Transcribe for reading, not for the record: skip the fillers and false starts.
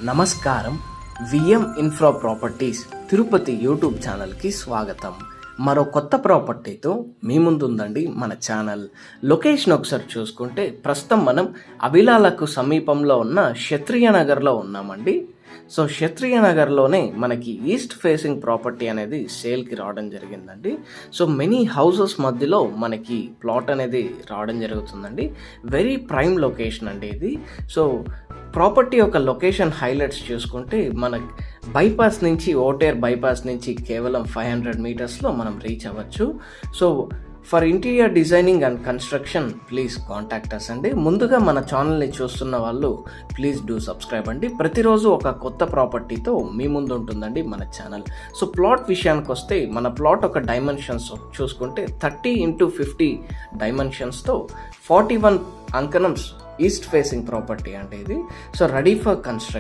నమస్కారం. VM infra properties Tirupati YouTube ఛానల్కి స్వాగతం. మరో కొత్త ప్రాపర్టీతో మీ ముందుందండి మన ఛానల్. లొకేషన్ ఒకసారి చూసుకుంటే ప్రస్తుతం మనం అభిలాలకు సమీపంలో ఉన్న క్షత్రియ నగర్లో ఉన్నామండి. సో క్షత్రియ నగర్లోనే మనకి ఈస్ట్ ఫేసింగ్ ప్రాపర్టీ అనేది సేల్కి రావడం జరిగిందండి. సో మెనీ హౌసెస్ మధ్యలో మనకి ప్లాట్ అనేది రావడం జరుగుతుందండి. వెరీ ప్రైమ్ లొకేషన్ అండి ఇది. సో ప్రాపర్టీ యొక్క లొకేషన్ హైలైట్స్ చూసుకుంటే మనకి బైపాస్ నుంచి ఓటేర్ బైపాస్ నుంచి కేవలం 500 మీటర్స్లో మనం రీచ్ అవ్వచ్చు. So for interior designing and construction please contact us అండి. ముందుగా మన ఛానల్ని చూస్తున్న వాళ్ళు ప్లీజ్ డూ సబ్స్క్రైబ్ అండి. ప్రతిరోజు ఒక కొత్త ప్రాపర్టీతో మీ ముందు ఉంటుందండి మన ఛానల్. సో ప్లాట్ విషయానికి వస్తే మన ప్లాట్ ఒక డైమెన్షన్స్ చూసుకుంటే 30x50 డైమెన్షన్స్తో 41 అంకణమ్స్ ఈస్ట్ ఫేసింగ్ ప్రాపర్టీ అంటే ఇది. So ready for construction.